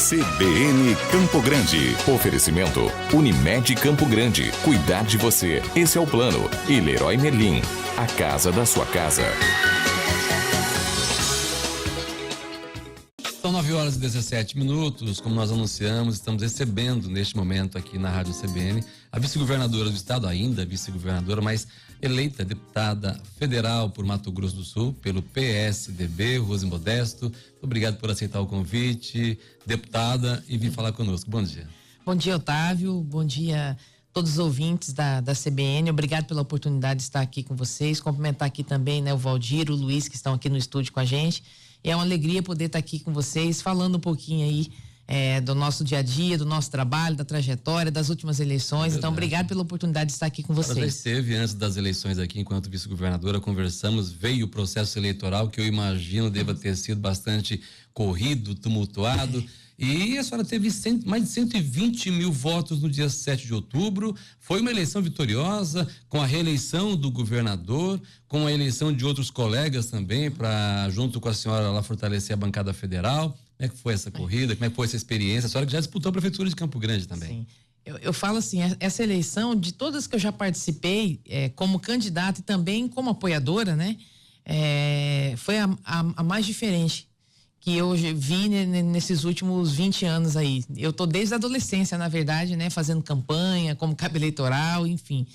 CBN Campo Grande. Oferecimento Unimed Campo Grande. Cuidar de você. Esse é o plano. E Leroy Merlin. A casa da sua casa. São 9h17, como nós anunciamos, estamos recebendo neste momento aqui na Rádio CBN a vice-governadora do estado, ainda vice-governadora, mas eleita deputada federal por Mato Grosso do Sul, pelo PSDB, Rose Modesto. Muito obrigado por aceitar o convite, deputada, e vir falar conosco. Bom dia. Bom dia, Otávio. Bom dia a todos os ouvintes da CBN. Obrigado pela oportunidade de estar aqui com vocês. Cumprimentar aqui também, o Valdir, o Luiz, que estão aqui no estúdio com a gente. E é uma alegria poder estar aqui com vocês, falando um pouquinho aí do nosso dia a dia, do nosso trabalho, da trajetória, das últimas eleições. Então, obrigado pela oportunidade de estar aqui com vocês. Já esteve antes das eleições aqui, enquanto vice-governadora, conversamos, veio o processo eleitoral, que eu imagino deva ter sido bastante corrido, tumultuado. E a senhora teve mais de 120 mil votos no dia 7 de outubro. Foi uma eleição vitoriosa, com a reeleição do governador, com a eleição de outros colegas também, para, junto com a senhora, lá fortalecer a bancada federal. Como é que foi essa corrida? Como é que foi essa experiência? A senhora que já disputou a prefeitura de Campo Grande também. Sim. Eu falo assim, essa eleição, de todas que eu já participei, como candidata e também como apoiadora, foi a mais diferente que eu vi nesses últimos 20 anos aí. Eu tô desde a adolescência, na verdade, fazendo campanha, como cabo eleitoral, enfim.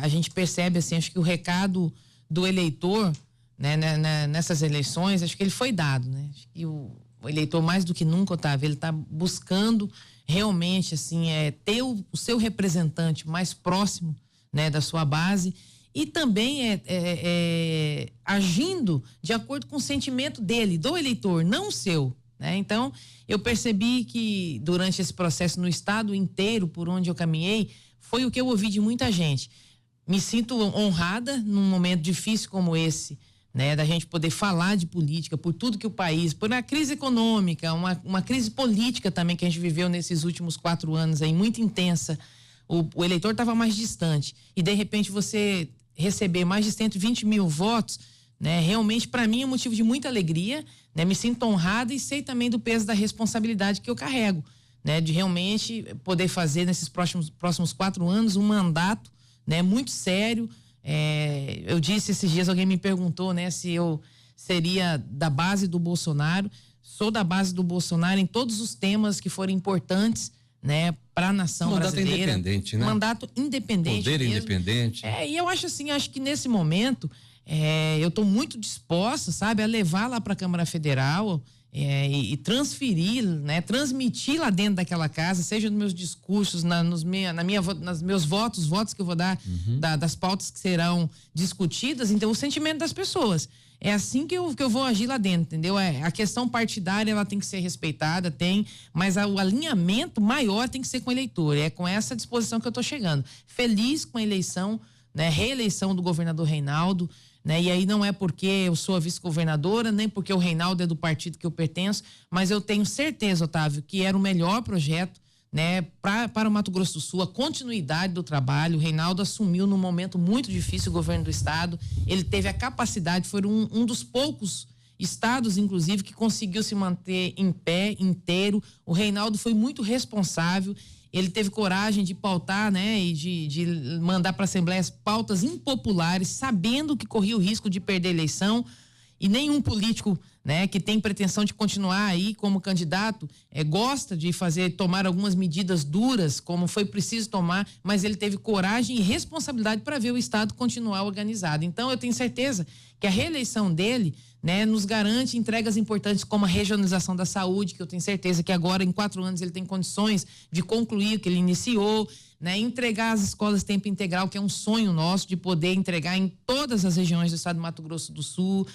A gente percebe, assim, acho que o recado do eleitor, nessas eleições, acho que ele foi dado, Acho que o eleitor, mais do que nunca, Otávio, ele tá buscando realmente, assim, ter o seu representante mais próximo, da sua base, e também agindo de acordo com o sentimento dele, do eleitor, não o seu, Então, eu percebi que durante esse processo no estado inteiro, por onde eu caminhei, foi o que eu ouvi de muita gente. Me sinto honrada num momento difícil como esse, da gente poder falar de política, por tudo que o país, por uma crise econômica, uma crise política também que a gente viveu nesses últimos 4 anos aí, muito intensa. O eleitor estava mais distante e de repente você receber mais de 120 mil votos, realmente para mim é um motivo de muita alegria, me sinto honrada e sei também do peso da responsabilidade que eu carrego, de realmente poder fazer nesses próximos 4 anos um mandato, muito sério. Eu disse esses dias, alguém me perguntou, se eu seria da base do Bolsonaro. Sou da base do Bolsonaro em todos os temas que forem importantes, para a nação brasileira. Mandato independente, Mandato independente. Poder mesmo. Independente. E eu acho assim, que nesse momento eu estou muito disposta, a levar lá para a Câmara Federal e transferir, transmitir lá dentro daquela casa, seja nos meus discursos, nos meus votos que eu vou dar, das pautas que serão discutidas, então o sentimento das pessoas. É assim que eu vou agir lá dentro, entendeu? A questão partidária, ela tem que ser respeitada, mas o alinhamento maior tem que ser com o eleitor. É com essa disposição que eu estou chegando. Feliz com a eleição, reeleição do governador Reinaldo, e aí não é porque eu sou a vice-governadora, nem porque o Reinaldo é do partido que eu pertenço, mas eu tenho certeza, Otávio, que era o melhor projeto, para o Mato Grosso do Sul, a continuidade do trabalho. O Reinaldo assumiu num momento muito difícil o governo do estado. Ele teve a capacidade, foi um dos poucos estados, inclusive, que conseguiu se manter em pé, inteiro. O Reinaldo foi muito responsável. Ele teve coragem de pautar, e de mandar para a Assembleia pautas impopulares, sabendo que corria o risco de perder a eleição. E nenhum político, que tem pretensão de continuar aí como candidato, gosta de tomar algumas medidas duras, como foi preciso tomar, mas ele teve coragem e responsabilidade para ver o estado continuar organizado. Então, eu tenho certeza que a reeleição dele, nos garante entregas importantes como a regionalização da saúde, que eu tenho certeza que agora, em 4 anos, ele tem condições de concluir o que ele iniciou, entregar as escolas tempo integral, que é um sonho nosso, de poder entregar em todas as regiões do estado do Mato Grosso do Sul,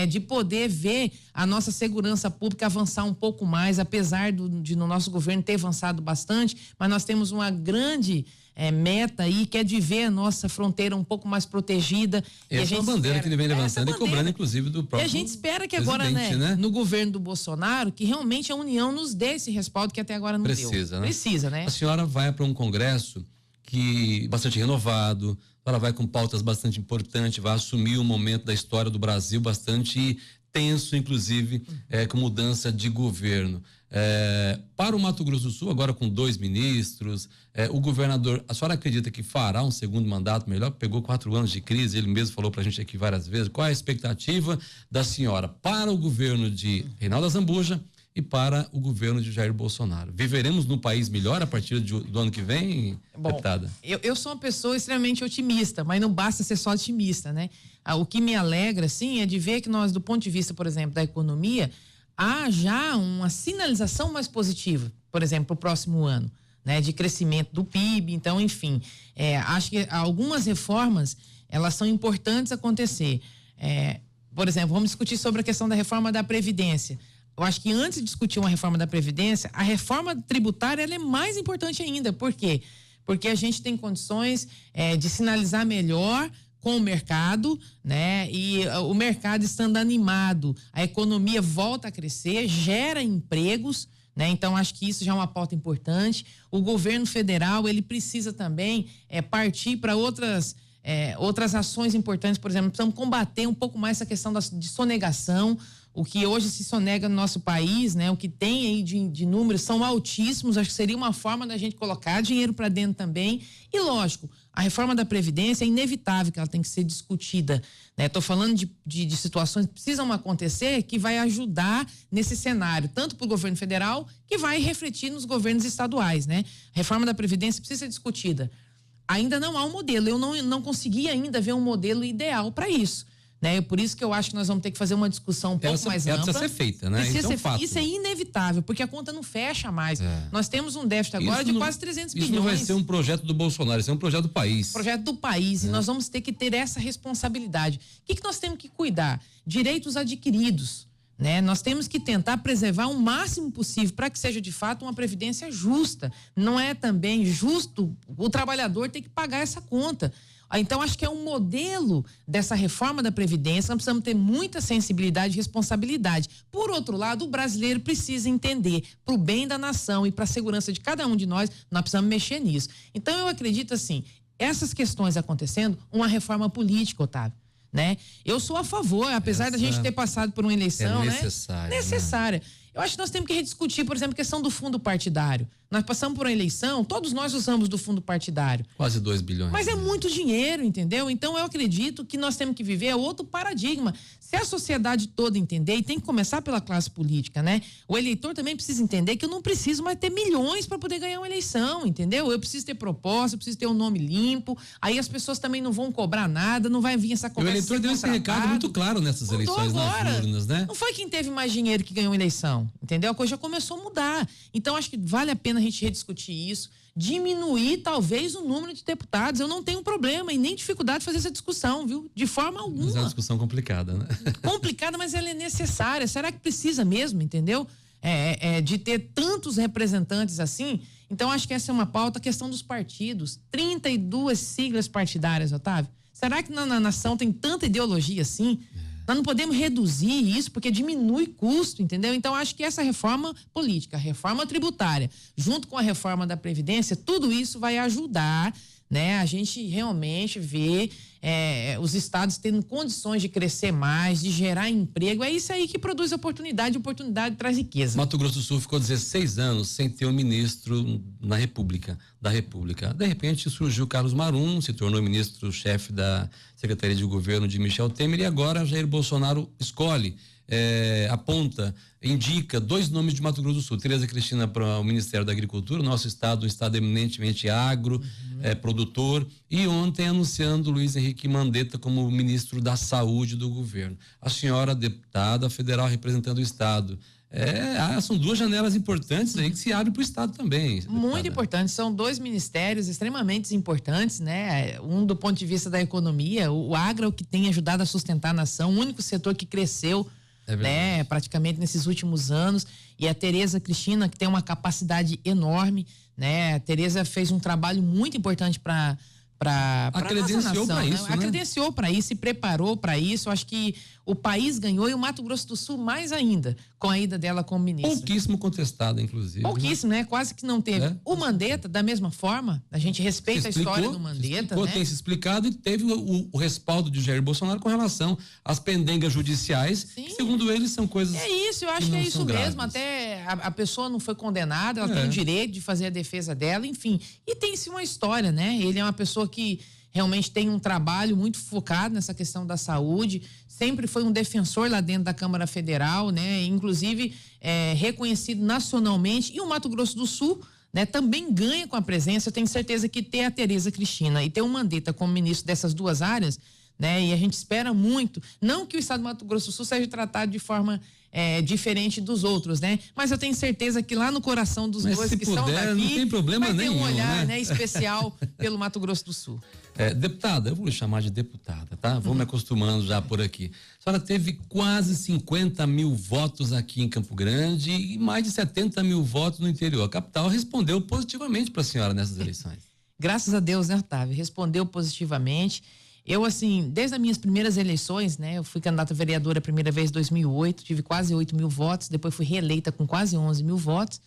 de poder ver a nossa segurança pública avançar um pouco mais, apesar de no nosso governo ter avançado bastante, mas nós temos uma grande meta aí, que é de ver a nossa fronteira um pouco mais protegida. Essa é uma bandeira que ele vem levantando e cobrando, inclusive, do próprio. E a gente espera que agora, no governo do Bolsonaro, que realmente a União nos dê esse respaldo que até agora não deu. Precisa, né? A senhora vai para um congresso que bastante renovado, ela vai com pautas bastante importantes, vai assumir um momento da história do Brasil bastante tenso, inclusive, com mudança de governo. Para o Mato Grosso do Sul, agora com 2 ministros, o governador, a senhora acredita que fará um segundo mandato melhor? Pegou 4 anos de crise, ele mesmo falou pra gente aqui várias vezes. Qual é a expectativa da senhora para o governo de Reinaldo Azambuja e para o governo de Jair Bolsonaro? Viveremos num país melhor a partir do ano que vem, deputada? Eu sou uma pessoa extremamente otimista, mas não basta ser só otimista, né? O que me alegra, sim, é de ver que nós, do ponto de vista, por exemplo, da economia, há já uma sinalização mais positiva, por exemplo, para o próximo ano, né? De crescimento do PIB, então, enfim, acho que algumas reformas, elas são importantes acontecer. Por exemplo, vamos discutir sobre a questão da reforma da Previdência. Eu acho que antes de discutir uma reforma da Previdência, a reforma tributária ela é mais importante ainda. Por quê? Porque a gente tem condições de sinalizar melhor com o mercado, né? E o mercado estando animado, a economia volta a crescer, gera empregos, né? Então, acho que isso já é uma pauta importante. O governo federal, ele precisa também partir para outras ações importantes. Por exemplo, precisamos combater um pouco mais essa questão de sonegação. O que hoje se sonega no nosso país, né? O que tem aí de números são altíssimos. Acho que seria uma forma da gente colocar dinheiro para dentro também. E lógico, a reforma da Previdência é inevitável que ela tem que ser discutida, né? Estou falando de situações que precisam acontecer, que vai ajudar nesse cenário, tanto para o governo federal, que vai refletir nos governos estaduais, né? A reforma da Previdência precisa ser discutida. Ainda não há um modelo, eu não consegui ainda ver um modelo ideal para isso, né? Por isso que eu acho que nós vamos ter que fazer uma discussão um pouco mais ampla. Precisa ser feita, né? Isso é inevitável, porque a conta não fecha mais. Nós temos um déficit agora de quase 300 bilhões. Isso não vai ser um projeto do Bolsonaro, isso é um projeto do país. Projeto do país, e nós vamos ter que ter essa responsabilidade. O que nós temos que cuidar? Direitos adquiridos, né? Nós temos que tentar preservar o máximo possível para que seja de fato uma previdência justa. Não é também justo o trabalhador ter que pagar essa conta. Então, acho que é um modelo dessa reforma da Previdência. Nós precisamos ter muita sensibilidade e responsabilidade. Por outro lado, o brasileiro precisa entender, para o bem da nação e para a segurança de cada um de nós, nós precisamos mexer nisso. Então, eu acredito assim, essas questões acontecendo, uma reforma política, Otávio, né? Eu sou a favor, apesar da gente ter passado por uma eleição, necessária. Eu acho que nós temos que rediscutir, por exemplo, a questão do fundo partidário. Nós passamos por uma eleição, todos nós usamos do fundo partidário. Quase 2 bilhões. Mas é muito dinheiro, entendeu? Então eu acredito que nós temos que viver outro paradigma. Se a sociedade toda entender, e tem que começar pela classe política, né? O eleitor também precisa entender que eu não preciso mais ter milhões para poder ganhar uma eleição, entendeu? Eu preciso ter proposta, eu preciso ter um nome limpo, aí as pessoas também não vão cobrar nada, não vai vir essa conversa. O eleitor deu esse recado muito claro nessas eleições, nas urnas, né? Não foi quem teve mais dinheiro que ganhou a eleição, entendeu? A coisa já começou a mudar. Então acho que vale a pena a gente rediscutir isso, diminuir talvez o número de deputados. Eu não tenho problema e nem dificuldade de fazer essa discussão, viu? De forma alguma. Mas é uma discussão complicada, né? Complicada, mas ela é necessária. Será que precisa mesmo, entendeu? De ter tantos representantes assim? Então acho que essa é uma pauta, a questão dos partidos. 32 siglas partidárias, Otávio. Será que na nação tem tanta ideologia assim? Nós não podemos reduzir isso porque diminui custo, entendeu? Então, acho que essa reforma política, a reforma tributária, junto com a reforma da Previdência, tudo isso vai ajudar, né? A gente realmente ver os estados tendo condições de crescer mais, de gerar emprego. É isso aí que produz oportunidade traz riqueza. Mato Grosso do Sul ficou 16 anos sem ter um ministro da República. De repente surgiu Carlos Marum, se tornou ministro-chefe da Secretaria de Governo de Michel Temer, e agora Jair Bolsonaro escolhe, aponta, indica 2 nomes de Mato Grosso do Sul: Tereza Cristina para o Ministério da Agricultura, nosso estado, um estado eminentemente agro, produtor, e ontem anunciando Luiz Henrique Mandetta como ministro da Saúde do governo. A senhora, deputada federal representando o estado, são 2 janelas importantes aí que se abrem para o estado também. Muito importantes, são 2 ministérios extremamente importantes, né? Um do ponto de vista da economia, o agro é o que tem ajudado a sustentar a nação, o único setor que cresceu, né? Praticamente nesses últimos anos, e a Tereza Cristina, que tem uma capacidade enorme, né? A Tereza fez um trabalho muito importante para credenciou para isso, né? Credenciou para isso, se preparou para isso. Eu acho que o país ganhou e o Mato Grosso do Sul mais ainda, com a ida dela como ministra. Pouquíssimo contestado, inclusive. Pouquíssimo, né? Quase que não teve. O Mandetta, da mesma forma, a gente respeita a história do Mandetta, né? Tem se explicado e teve o respaldo de Jair Bolsonaro com relação às pendengas judiciais, que, segundo eles, são coisas. É isso, eu acho que é isso mesmo. Até a pessoa não foi condenada, ela tem o direito de fazer a defesa dela, enfim. E tem-se uma história, né? Ele é uma pessoa que realmente tem um trabalho muito focado nessa questão da saúde, sempre foi um defensor lá dentro da Câmara Federal, né? Inclusive reconhecido nacionalmente, e o Mato Grosso do Sul, né, também ganha com a presença. Eu tenho certeza que ter a Tereza Cristina e ter o Mandetta como ministro dessas duas áreas, né? E a gente espera muito, não que o estado do Mato Grosso do Sul seja tratado de forma diferente dos outros, né? Mas eu tenho certeza que lá no coração dos dois que são daqui, não tem problema vai ter nenhum, um olhar, né? especial pelo Mato Grosso do Sul. Deputada, eu vou lhe chamar de deputada, tá? Vou me acostumando já por aqui. A senhora teve quase 50 mil votos aqui em Campo Grande e mais de 70 mil votos no interior. A capital respondeu positivamente para a senhora nessas eleições. Graças a Deus, né, Otávio? Respondeu positivamente. Eu, assim, desde as minhas primeiras eleições, né? Eu fui candidata a vereadora a primeira vez em 2008, tive quase 8 mil votos, depois fui reeleita com quase 11 mil votos.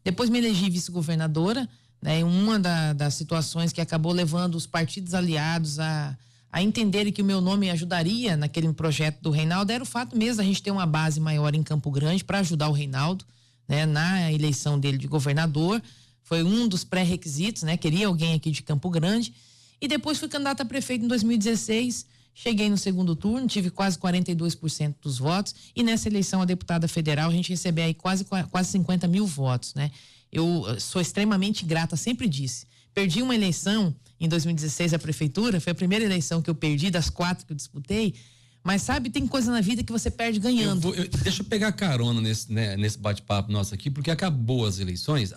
Depois me elegi vice-governadora, né? Uma das situações que acabou levando os partidos aliados a entenderem que o meu nome ajudaria naquele projeto do Reinaldo era o fato mesmo da gente ter uma base maior em Campo Grande para ajudar o Reinaldo, né? Na eleição dele de governador, foi um dos pré-requisitos, né? Queria alguém aqui de Campo Grande. E depois fui candidata a prefeito em 2016, cheguei no segundo turno, tive quase 42% dos votos, e nessa eleição a deputada federal a gente recebeu aí quase 50 mil votos, né? Eu sou extremamente grata, sempre disse. Perdi uma eleição em 2016 a prefeitura, foi a primeira eleição que eu perdi das 4 que eu disputei, mas sabe, tem coisa na vida que você perde ganhando. Deixa eu pegar carona nesse bate-papo nosso aqui, porque acabou as eleições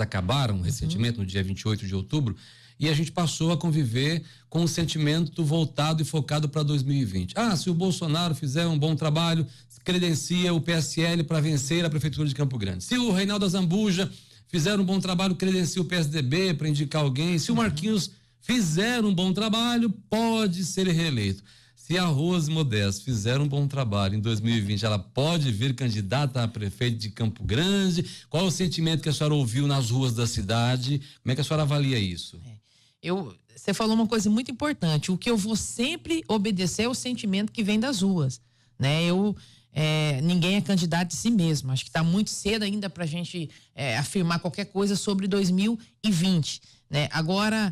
acabaram recentemente, no dia 28 de outubro, e a gente passou a conviver com um sentimento voltado e focado para 2020. Se o Bolsonaro fizer um bom trabalho, credencia o PSL para vencer a Prefeitura de Campo Grande. Se o Reinaldo Azambuja fizer um bom trabalho, credencia o PSDB para indicar alguém. Se o Marquinhos fizer um bom trabalho, pode ser reeleito. Se a Rose Modesto fizer um bom trabalho em 2020, ela pode vir candidata a prefeito de Campo Grande? Qual o sentimento que a senhora ouviu nas ruas da cidade? Como é que a senhora avalia isso? Você falou uma coisa muito importante. O que eu vou sempre obedecer é o sentimento que vem das ruas, né? Ninguém é candidato de si mesmo. Acho que está muito cedo ainda para a gente afirmar qualquer coisa sobre 2020, né? Agora,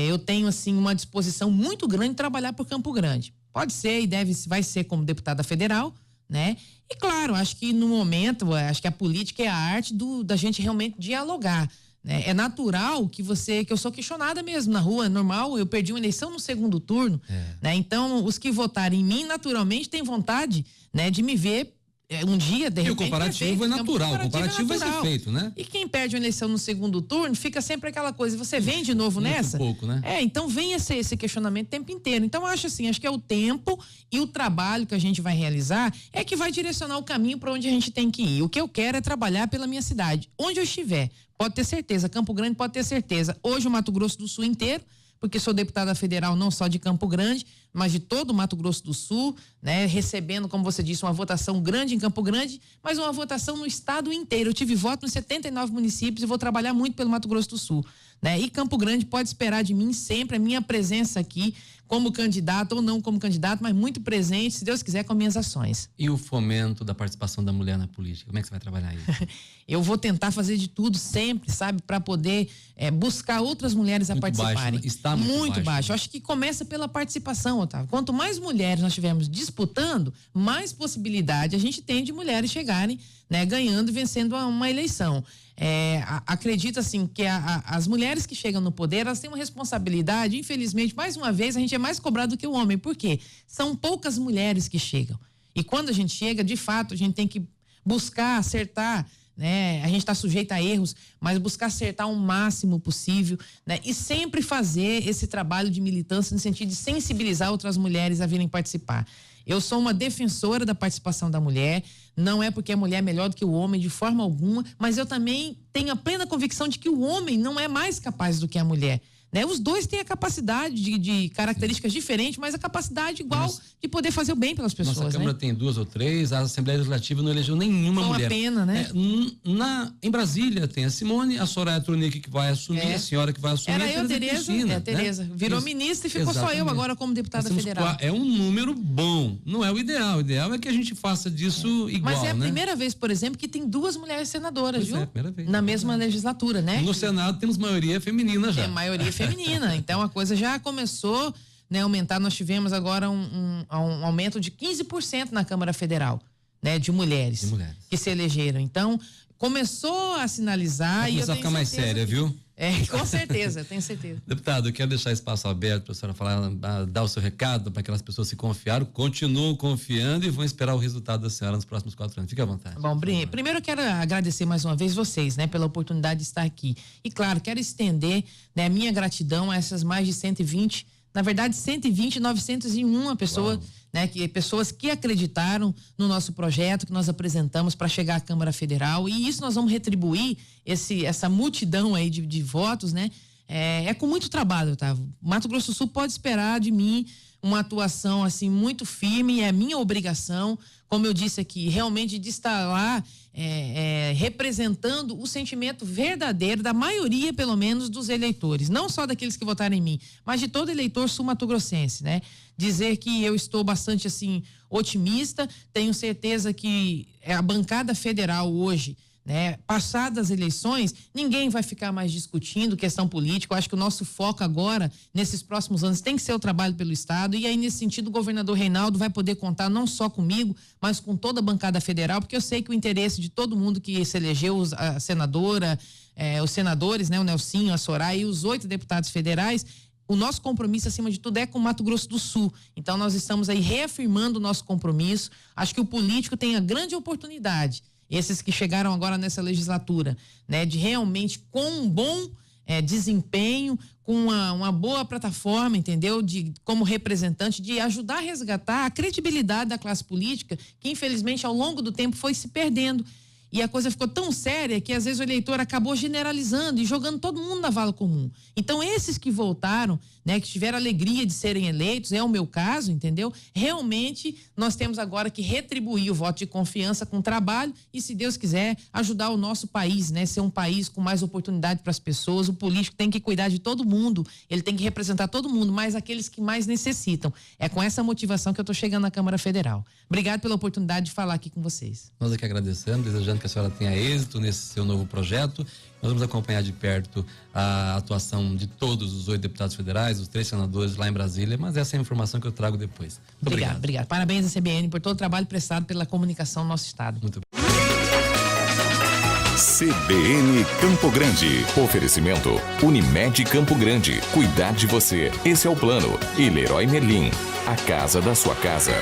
eu tenho assim uma disposição muito grande de trabalhar por Campo Grande. Pode ser e vai ser como deputada federal, né? E claro, acho que no momento, acho que a política é a arte da gente realmente dialogar. Né? É natural que eu sou questionada mesmo na rua, é normal, eu perdi uma eleição no segundo turno, né? Então os que votarem em mim naturalmente têm vontade, né, de me ver um dia, de repente. E o comparativo é natural, o comparativo vai ser feito, né? E quem perde uma eleição no segundo turno, fica sempre aquela coisa, você vem de novo nessa? Pouco, né? Então vem esse questionamento o tempo inteiro. Então acho que é o tempo e o trabalho que a gente vai realizar é que vai direcionar o caminho para onde a gente tem que ir. O que eu quero é trabalhar pela minha cidade, onde eu estiver. Pode ter certeza, Campo Grande pode ter certeza. Hoje o Mato Grosso do Sul inteiro, porque sou deputada federal não só de Campo Grande, mas de todo o Mato Grosso do Sul, né? Recebendo, como você disse, uma votação grande em Campo Grande, mas uma votação no estado inteiro. Eu tive voto nos 79 municípios e vou trabalhar muito pelo Mato Grosso do Sul, né? E Campo Grande pode esperar de mim sempre a minha presença aqui, como candidato ou não como candidato, mas muito presente, se Deus quiser, com minhas ações. E o fomento da participação da mulher na política, como é que você vai trabalhar isso? Eu vou tentar fazer de tudo sempre, sabe, para poder buscar outras mulheres a participarem. Baixo, né? Está muito baixo. Acho que começa pela participação, Otávio. Quanto mais mulheres nós tivermos disputando, mais possibilidade a gente tem de mulheres chegarem, né, ganhando e vencendo uma eleição. Acredito assim que as mulheres que chegam no poder, elas têm uma responsabilidade, infelizmente, mais uma vez a gente é mais cobrado do que o homem, por quê? São poucas mulheres que chegam, e quando a gente chega, de fato, a gente tem que buscar acertar, né? A gente está sujeito a erros, mas buscar acertar o máximo possível, né? E sempre fazer esse trabalho de militância no sentido de sensibilizar outras mulheres a virem participar. Eu sou uma defensora da participação da mulher, não é porque a mulher é melhor do que o homem de forma alguma, mas eu também tenho a plena convicção de que o homem não é mais capaz do que a mulher, né? Os dois têm a capacidade de características diferentes, mas a capacidade igual de poder fazer o bem pelas pessoas. Nossa Câmara tem 2 ou 3, a Assembleia Legislativa não elegeu nenhuma mulher. Uma pena, né? Em Brasília tem a Simone, a Soraya Tronic que vai assumir, a senhora que vai assumir. Era eu, Tereza. Virou ministra e ficou só eu agora como deputada federal. É um número bom, não é o ideal. O ideal é que a gente faça disso igual, mas é a né? primeira vez, por exemplo, que tem 2 mulheres senadoras, viu? É a primeira vez. Na mesma legislatura, né? No Senado temos maioria feminina já. Tem maioria feminina, então a coisa já começou, né, a aumentar. Nós tivemos agora um aumento de 15% na Câmara Federal, né, de mulheres que se elegeram. Então, começou a sinalizar. Vai começar a ficar mais séria, viu? Com certeza, eu tenho certeza. Deputado, eu quero deixar espaço aberto para a senhora falar, dar o seu recado para aquelas pessoas que confiaram, continuam confiando e vão esperar o resultado da senhora nos próximos 4 anos. Fique à vontade. Bom, primeiro eu quero agradecer mais uma vez vocês, né, pela oportunidade de estar aqui. E claro, quero estender, né, a minha gratidão a essas mais de 120, na verdade 901 pessoas, né, pessoas que acreditaram no nosso projeto que nós apresentamos para chegar à Câmara Federal, e isso nós vamos retribuir essa multidão aí de votos, né? É com muito trabalho, Otávio. Mato Grosso do Sul pode esperar de mim uma atuação assim muito firme, e é minha obrigação, como eu disse aqui, realmente de estar lá representando o sentimento verdadeiro da maioria, pelo menos, dos eleitores, não só daqueles que votaram em mim, mas de todo eleitor sul-mato-grossense, né? Dizer que eu estou bastante assim otimista, tenho certeza que a bancada federal hoje, né, passadas as eleições, ninguém vai ficar mais discutindo questão política. Eu acho que o nosso foco agora, nesses próximos anos, tem que ser o trabalho pelo Estado, e aí nesse sentido o governador Reinaldo vai poder contar não só comigo, mas com toda a bancada federal, porque eu sei que o interesse de todo mundo que se elegeu, a senadora, os senadores, né, o Nelsinho, a Soraya e os 8 deputados federais, o nosso compromisso, acima de tudo, é com o Mato Grosso do Sul. Então nós estamos aí reafirmando o nosso compromisso. Acho que o político tem a grande oportunidade, esses que chegaram agora nessa legislatura, né, de realmente, com um bom desempenho, com uma boa plataforma, entendeu? Como representante, de ajudar a resgatar a credibilidade da classe política, que infelizmente ao longo do tempo foi se perdendo. E a coisa ficou tão séria que às vezes o eleitor acabou generalizando e jogando todo mundo na vala comum. Então esses que voltaram, né, que tiveram a alegria de serem eleitos, é o meu caso, entendeu? Realmente nós temos agora que retribuir o voto de confiança com trabalho e, se Deus quiser, ajudar o nosso país, né? Ser um país com mais oportunidade para as pessoas. O político tem que cuidar de todo mundo, ele tem que representar todo mundo, mas aqueles que mais necessitam. É com essa motivação que eu estou chegando na Câmara Federal. Obrigado pela oportunidade de falar aqui com vocês. Nós aqui agradecemos, desejando que a senhora tenha êxito nesse seu novo projeto. Nós vamos acompanhar de perto a atuação de todos os 8 deputados federais, os 3 senadores lá em Brasília, mas essa é a informação que eu trago depois. Obrigado. Parabéns à CBN por todo o trabalho prestado pela comunicação no nosso estado. Muito bem. CBN Campo Grande. Oferecimento Unimed Campo Grande. Cuidar de você. Esse é o plano. E Leroy Merlin. A casa da sua casa.